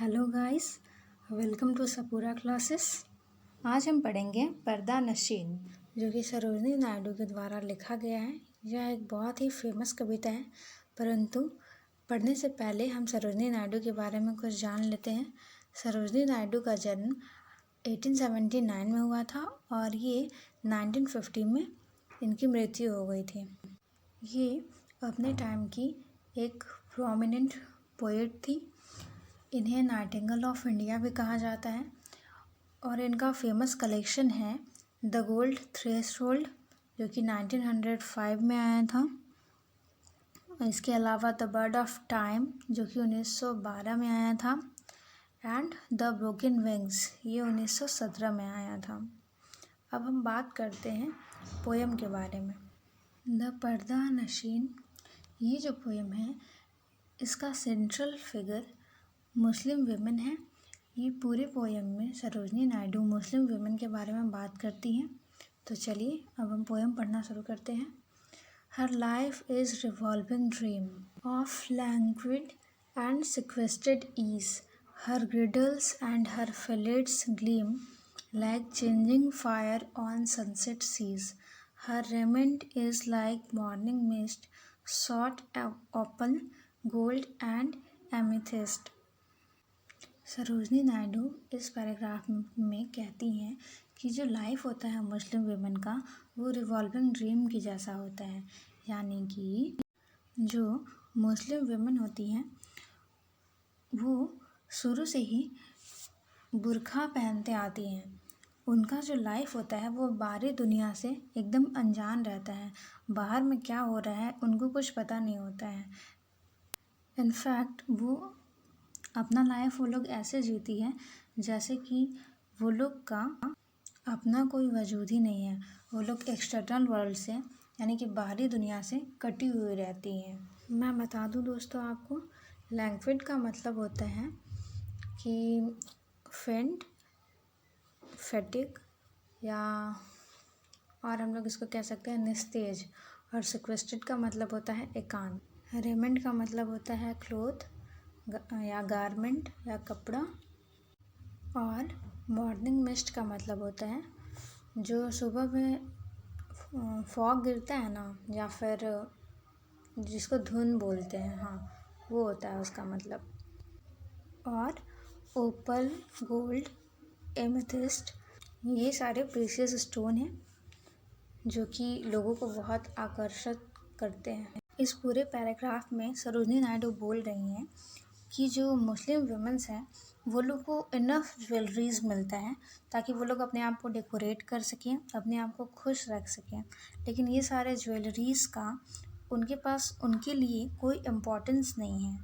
Hello guys, welcome to Sapura classes. आज हम पढ़ेंगे पर्दा नशीन, जो कि सरोजिनी नायडू के द्वारा लिखा गया है। यह एक बहुत ही फेमस कविता है, परंतु पढ़ने से पहले हम सरोजिनी नायडू के बारे में कुछ जान लेते हैं। सरोजिनी नायडू का जन्म 1879 में हुआ था और ये 1950 में इनकी मृत्यु हो गई थी। ये अपने टाइम की एक प्रोमिनेंट पोएट थी। इन्हें नाइटिंगेल ऑफ इंडिया भी कहा जाता है और इनका फेमस कलेक्शन है द गोल्ड थ्रेशोल्ड, जो कि 1905 में आया था। इसके अलावा द बर्ड ऑफ टाइम, जो कि 1912 में आया था, एंड द ब्रोकन विंग्स, ये 1917 में आया था। अब हम बात करते हैं पोएम के बारे में। द पर्दा नशीन, ये जो पोएम है इसका सेंट्रल फिगर मुस्लिम विमेन है। ये पूरे पोएम में सरोजिनी नायडू मुस्लिम विमेन के बारे में बात करती हैं। तो चलिए अब हम पोएम पढ़ना शुरू करते हैं। Her life is revolving dream of languid and sequestered ease. Her griddles and her fillets gleam like changing fire on sunset seas. Her raiment is like morning mist, sought opal, gold and amethyst. Sarojini Naidu इस paragraph में कहती हैं कि जो life होता है Muslim women का, वो रिवॉल्विंग ड्रीम की जैसा होता है। यानी कि जो मुस्लिम विमेन होती हैं वो शुरू से ही बुर्खा पहनते आती हैं। उनका जो लाइफ होता है वो बाहरी दुनिया से एकदम अनजान रहता है। बाहर में क्या हो रहा है उनको कुछ पता नहीं होता है। इनफैक्ट वो अपना लाइफ वो लोग ऐसे जीती है जैसे कि वो लोग का अपना कोई वजूद ही नहीं है। वो लोग एक्सटर्नल वर्ल्ड से, यानी कि बाहरी दुनिया से कटी हुई रहती हैं। मैं बता दूं दोस्तों आपको, लैंग्विड का मतलब होता है कि फेंट, फेटिक, या और हम लोग इसको कह सकते हैं निस्तेज। और सिक्वेस्टेड का मतलब होता है एकांत। रेमेंट का मतलब होता है क्लोथ या गारमेंट या कपड़ा। और मॉर्निंग मिस्ट का मतलब होता है जो सुबह में फॉग गिरता है ना, या फिर जिसको धुंध बोलते हैं, हाँ वो होता है उसका मतलब। और ओपल, गोल्ड, एमेथिस्ट, ये सारे प्रीशियस स्टोन हैं जो कि लोगों को बहुत आकर्षित करते हैं। इस पूरे पैराग्राफ में सरोजिनी नायडू बोल रही हैं कि जो मुस्लिम वुमेन्स हैं वो लोग को इनफ ज्वेलरीज मिलता है ताकि वो लोग अपने आप को डेकोरेट कर सकें, अपने आप को खुश रख सकें। लेकिन ये सारे ज्वेलरीज का उनके पास उनके लिए कोई इम्पोर्टेंस नहीं है।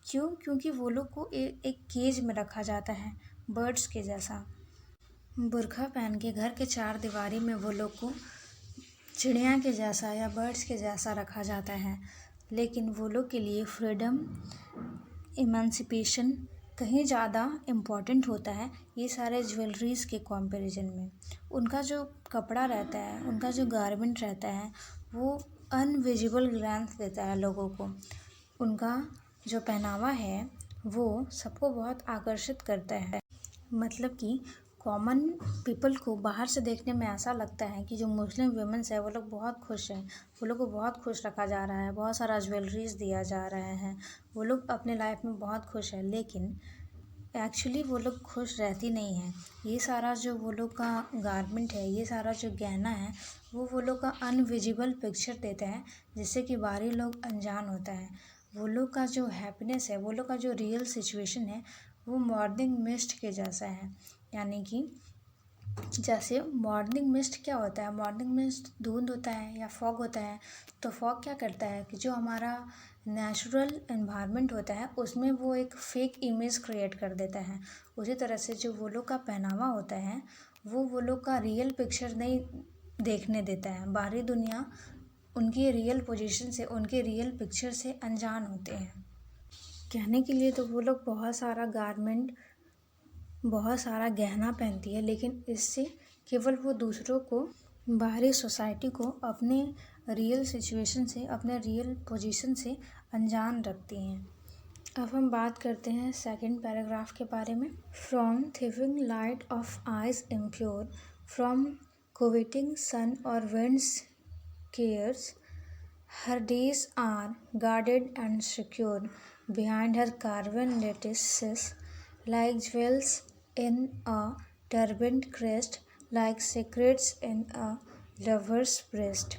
क्यों? क्योंकि वो लोग को एक केज में रखा जाता है, बर्ड्स के जैसा। बुर्खा पहन के घर के चार दीवारी में वो लोग को चिड़िया के जैसा या बर्ड्स के जैसा रखा जाता है। लेकिन वो लोग के लिए फ्रीडम, इमेंसिपेशन कहीं ज़्यादा इम्पॉर्टेंट होता है ये सारे ज्वेलरीज के कंपैरिजन में। उनका जो कपड़ा रहता है, उनका जो गारमेंट रहता है, वो अनविजिबल ग्लैंस देता है लोगों को। उनका जो पहनावा है वो सबको बहुत आकर्षित करता है। मतलब कि कॉमन पीपल को बाहर से देखने में ऐसा लगता है कि जो मुस्लिम वुमेन्स है वो लोग बहुत खुश हैं, वो लोग को बहुत खुश रखा जा रहा है, बहुत सारा ज्वेलरीज दिया जा रहा है, वो लोग अपने लाइफ में बहुत खुश है। लेकिन एक्चुअली वो लोग खुश रहती नहीं हैं। ये सारा जो वो लोग का गारमेंट है, ये सारा जो गहना है, वो लोग का अनविजिबल पिक्चर देता है जिससे कि बाहरी लोग अनजान होता है। वो लोग का जो हैप्पीनेस है, वो लोग का जो रियल सिचुएशन है, वो मॉर्निंग मिस्ट के जैसा है। यानी कि जैसे मॉर्निंग मिस्ट क्या होता है, मॉर्निंग मिस्ट धुंध होता है या फॉग होता है। तो फॉग क्या करता है कि जो हमारा नेचुरल एनवायरनमेंट होता है उसमें वो एक फेक इमेज क्रिएट कर देता है। उसी तरह से जो वो लोग का पहनावा होता है वो लोग का रियल पिक्चर नहीं देखने देता है। बाहरी दुनिया उनकी रियल पोजीशन से, उनके रियल पिक्चर से अनजान होते हैं। कहने के लिए तो वो लोग बहुत सारा गारमेंट, बहुत सारा गहना पहनती है, लेकिन इससे केवल वो दूसरों को, बाहरी सोसाइटी को अपने रियल सिचुएशन से, अपने रियल पोजीशन से अनजान रखती हैं। अब हम बात करते हैं सेकंड पैराग्राफ के बारे में। From thieving light of eyes impure, from coveting sun or wind's cares, her days are guarded and secure behind her carven lattices, like jewels in a turbaned crest, like secrets in a lover's breast।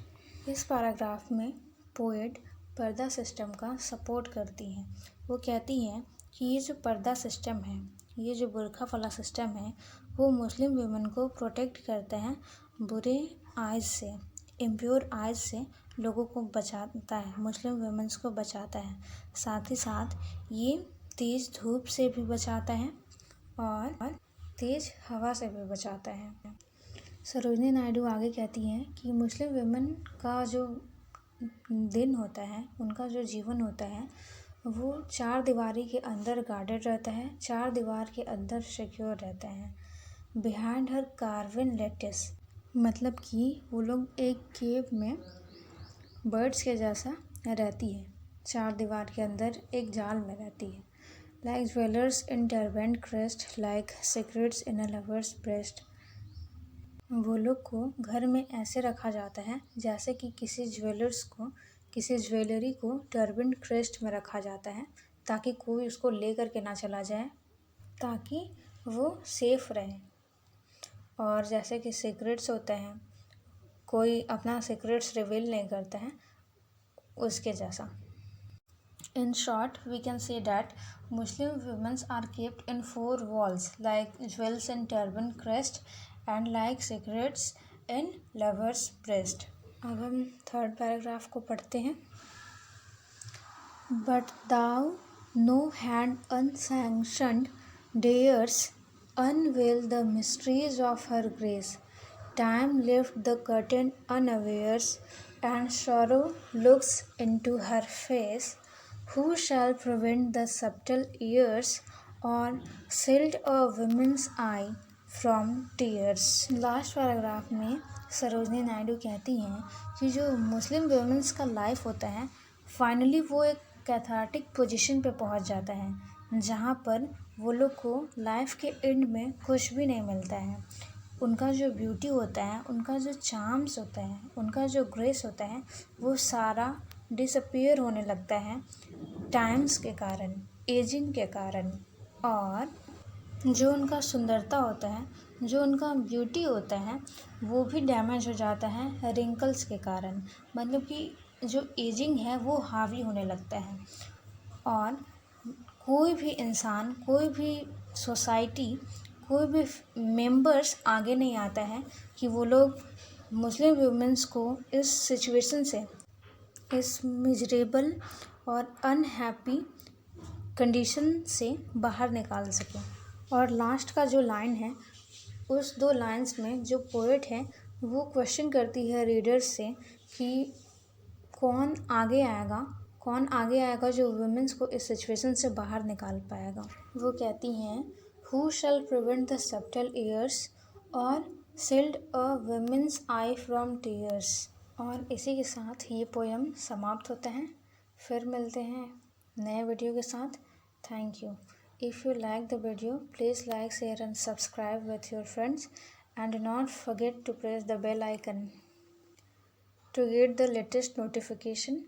इस paragraph में poet पर्दा system का support करती हैं। वो कहती हैं कि ये जो पर्दा सिस्टम है, ये जो बुर्का वाला सिस्टम है, वो मुस्लिम वुमेन को प्रोटेक्ट करते हैं बुरे आइज से, इम्प्योर आइज से लोगों को बचाता है, मुस्लिम वुमेन्स को बचाता है। साथ ही साथ ये तेज़ धूप से भी बचाता है और तेज़ हवा से भी बचाता है। सरोजनी नायडू आगे कहती हैं कि मुस्लिम वुमेन का जो दिन होता है, उनका जो जीवन होता है, वो चार दीवारी के अंदर गार्डेड रहता है, चार दीवार के अंदर सिक्योर रहता है। बिहाइंड हर कार्वन लेटिस, मतलब कि वो लोग एक केव में बर्ड्स के जैसा रहती है, चार दीवार के अंदर एक जाल में रहती है। लाइक ज्वेलर्स इन टर्बेंट क्रेस्ट, लाइक सीक्रेट्स इन अ लवर्स ब्रेस्ट, वो लोग को घर में ऐसे रखा जाता है जैसे कि किसी ज्वेलर्स को, किसी ज्वेलरी को टर्बेंट क्रेस्ट में रखा जाता है, ताकि कोई उसको ले करके ना चला जाए, ताकि वो सेफ रहे। और जैसे कि सीक्रेट्स होते हैं, कोई अपना सीक्रेट्स रिवील नहीं करता है, उसके जैसा। In short, we can say that Muslim women are kept in four walls, like jewels in turban crest and like secrets in lover's breast। अब हम थर्ड पैराग्राफ को पढ़ते हैं। But thou no hand unsanctioned dares unveil the mysteries of her grace. Time lift the curtain unawares, and sorrow looks into her face. Who shall prevent the subtle ears, or shield a woman's eye from tears? Last paragraph में सरोजनी नायडू कहती हैं कि जो मुस्लिम women's का life होता है, finally वो एक कैथार्टिक पोजीशन पे पहुंच जाता है, जहाँ पर वो लोग को लाइफ के एंड में कुछ भी नहीं मिलता है। उनका जो ब्यूटी होता है, उनका जो चार्म्स होता है, उनका जो ग्रेस होता है, वो सारा डिसअपीयर होने लगता है टाइम्स के कारण, एजिंग के कारण। और जो उनका सुंदरता होता है, जो उनका ब्यूटी होता है, वो भी डैमेज हो जाता है रिंकल्स के कारण। मतलब कि जो एजिंग है वो हावी होने लगता है। और कोई भी इंसान, कोई भी सोसाइटी, कोई भी मेंबर्स आगे नहीं आता है कि वो लोग मुस्लिम वुमेन्स को इस सिचुएशन से, इस मिजरेबल और अनहैप्पी कंडीशन से बाहर निकाल सकें। और लास्ट का जो लाइन है, उस दो लाइन्स में जो पोएट है वो क्वेश्चन करती है रीडर्स से कि कौन आगे आएगा जो वुमेन्स को इस सिचुएशन से बाहर निकाल पाएगा। वो कहती हैं, who shall prevent the subtle years और shield a woman's eyes from tears. और इसी के साथ ये पोएम समाप्त होता है। फिर मिलते हैं नए वीडियो के साथ। Thank you. If you like the video, please like, share and subscribe with your friends, and do not forget to press the bell icon to get the latest notification